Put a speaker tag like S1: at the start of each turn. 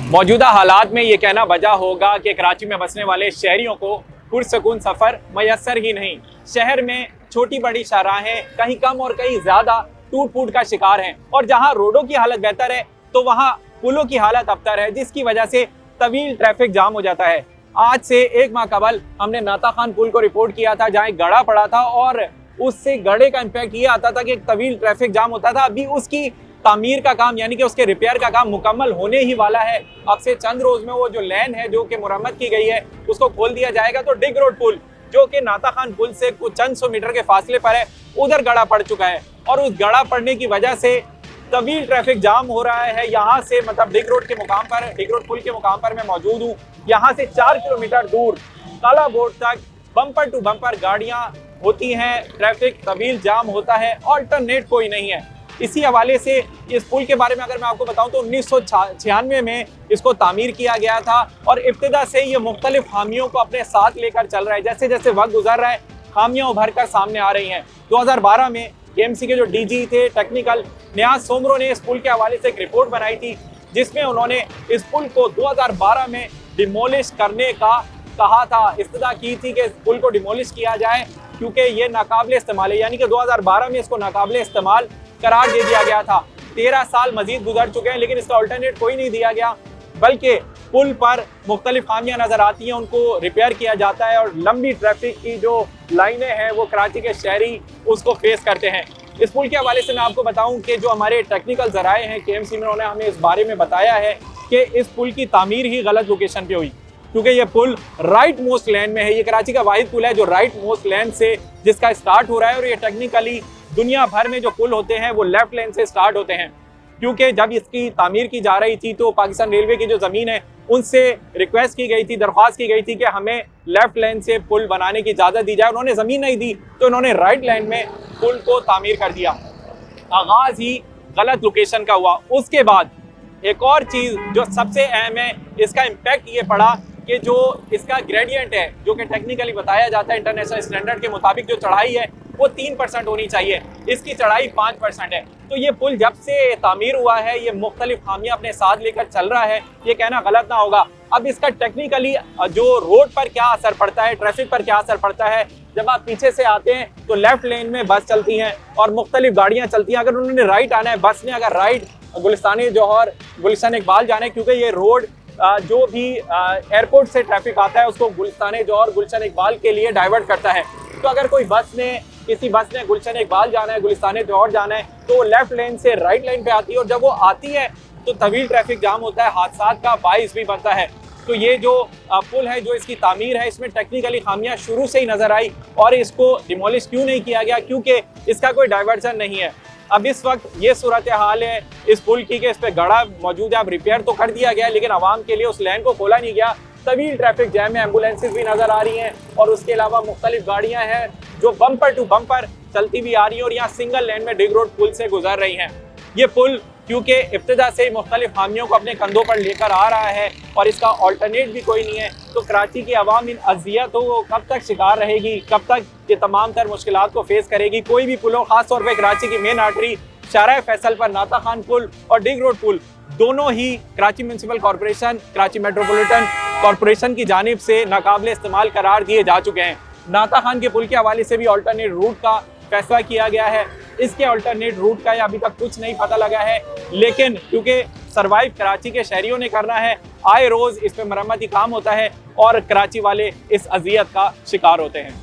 S1: मौजूदा हालात में ये कहना वजह होगा कि कराची में बसने वाले शहरियों को पुरसकून सफ़र मयसर ही नहीं। शहर में छोटी बड़ी शाहराहें कहीं कम और कहीं ज़्यादा टूट फूट का शिकार हैं, और जहां रोडों की हालत बेहतर है तो वहां पुलों की हालत अबतर है, जिसकी वजह से तवील ट्रैफिक जाम हो जाता है। आज से 1 माह कबल हमने नाता खान पुल को रिपोर्ट किया था, जहाँ एक गड़ा पड़ा था और उससे गड़े का इम्पैक्ट ये आता था कि एक तवील ट्रैफिक जाम होता था। अभी उसकी तामीर का काम यानी कि उसके रिपेयर का काम मुकम्मल होने ही वाला है। अब से चंद रोज में वो जो लेन है जो कि मुरम्मत की गई है उसको खोल दिया जाएगा। तो डिग रोड पुल जो कि नाता खान पुल से कुछ चंद सौ मीटर के फासले पर है, उधर गड़ा पड़ चुका है, और उस गड़ा पड़ने की वजह से तवील ट्रैफिक जाम हो रहा है। यहाँ से मतलब डिग रोड के मुकाम पर, डिग रोड पुल के मुकाम पर मैं मौजूद हूँ। यहाँ से 4 किलोमीटर दूर काला बोर्ड तक बम्पर टू बम्पर गाड़ियाँ होती हैं, ट्रैफिक तवील जाम होता है, ऑल्टरनेट कोई नहीं है। इसी हवाले से इस पुल के बारे में अगर मैं आपको बताऊं तो 1996 में इसको तामीर किया गया था, और इब्तिदा से ये मुख्तलिफ खामियों को अपने साथ लेकर चल रहा है। जैसे जैसे वक्त गुजर रहा है खामियां उभर कर सामने आ रही हैं। 2012 में केएमसी के जो डीजी थे टेक्निकल नियाज सोमरो ने इस पुल के हवाले से एक रिपोर्ट बनाई थी, जिसमें उन्होंने इस पुल को 2012 में डिमोलिश करने का कहा था, इस्तदा की थी कि इस पुल को डिमोलिश किया जाए क्योंकि ये नाकाबिले इस्तेमाल है। यानी कि 2012 में इसको नाकाबिले इस्तेमाल करार दे दिया गया था। 13 साल मजीद गुजर चुके हैं, लेकिन इसका अल्टरनेट कोई नहीं दिया गया, बल्कि पुल पर मुख्तलिफ खामियां नजर आती हैं, उनको रिपेयर किया जाता है, और लंबी ट्रैफिक की जो लाइनें हैं वो कराची के शहरी उसको फेस करते हैं। इस पुल के हवाले से मैं आपको बताऊं कि जो हमारे टेक्निकल जराए हैं केएमसी में, उन्होंने हमें इस बारे में बताया है कि इस पुल की तामीर ही गलत लोकेशन पे हुई, क्योंकि ये पुल राइट मोस्ट लेन में है। ये कराची का वाहिद पुल है जो राइट मोस्ट लेन से जिसका स्टार्ट हो रहा है, और ये टेक्निकली दुनिया भर में जो पुल होते हैं वो लेफ्ट लेन से स्टार्ट होते हैं। क्योंकि जब इसकी तामीर की जा रही थी तो पाकिस्तान रेलवे की जो ज़मीन है उनसे रिक्वेस्ट की गई थी, दरख्वास्त की गई थी कि हमें लेफ्ट लेन से पुल बनाने की इजाज़त दी जाए। उन्होंने ज़मीन नहीं दी तो उन्होंने राइट लेन में पुल को तामीर कर दिया। आगाज़ ही गलत लोकेशन का हुआ। उसके बाद एक और चीज़ जो सबसे अहम है, इसका इम्पैक्ट ये पड़ा कि जो इसका ग्रेडियंट है जो कि टेक्निकली बताया जाता है इंटरनेशनल स्टैंडर्ड के मुताबिक, जो चढ़ाई है वो 3% होनी चाहिए, इसकी चढ़ाई 5% है। तो ये पुल जब से तामीर हुआ है ये मुख्तलिफ खामियां अपने साथ लेकर चल रहा है, ये कहना गलत ना होगा। अब इसका टेक्निकली जो रोड पर क्या असर पड़ता है, ट्रैफिक पर क्या असर पड़ता है, जब आप पीछे से आते हैं तो लेफ्ट लेन में बस चलती हैं और मुख्तलिफ गाड़ियाँ चलती हैं। अगर उन्होंने राइट आना है, बस ने अगर राइट गुलिस्तान जौहर गुलिस्तान इकबाल जाना है, क्योंकि ये रोड जो भी एयरपोर्ट से ट्रैफिक आता है उसको गुलिस्तान जौहर गुलशन इकबाल के लिए डाइवर्ट करता है। तो अगर कोई किसी बस ने गुलशन इकबाल जाना है, गुलिस्तान जौहर जाना है, तो लेफ्ट लेन से राइट लेन पे आती है, और जब वो आती है तो तवील ट्रैफिक जाम होता है, हादसा का बाइस भी बनता है। तो ये जो पुल है जो इसकी तामीर है इसमें टेक्निकली खामियां शुरू से ही नजर आई, और इसको डिमोलिश क्यों नहीं किया गया, क्योंकि इसका कोई डाइवर्जन नहीं है। अब इस वक्त ये सूरत हाल है इस पुल की कि इस पे गड़ा मौजूद है। अब रिपेयर तो कर दिया गया लेकिन आवाम के लिए उस लेन को खोला नहीं गया। तवील ट्रैफिक जैम में एम्बुलेंसेज भी नजर आ रही हैं, और उसके अलावा मुख्तलिफ गाड़ियां हैं जो बम्पर टू बम्पर चलती भी आ रही हैं, और यहाँ सिंगल लेन में डिग रोड पुल से गुजर रही हैं। ये पुल क्योंकि इब्तिदा से ही मुख्तलिफ खामियों को अपने कंधों पर लेकर आ रहा है और इसका अल्टरनेट भी कोई नहीं है, तो कराची की आवाम इन अजियतों को कब तक शिकार रहेगी, कब तक ये तमाम तर मुश्किलात को फेस करेगी। कोई भी पुलों, खासतौर पर कराची की मेन आर्टरी शाहराह फैसल पर नाता खान पुल और डिग रोड पुल दोनों ही Karachi municipal corporation, Karachi metropolitan corporation की जानिब से नाकाबिले इस्तेमाल करार दिए जा चुके हैं। नाता खान के पुल के हवाले से भी अल्टरनेट रूट का फैसला किया गया है। इसके अल्टरनेट रूट का अभी तक कुछ नहीं पता लगा है, लेकिन क्योंकि सरवाइव कराची के शहरियों ने करना है, आए रोज़ इस पर मरम्मती काम होता है और कराची वाले इस अजियत का शिकार होते हैं।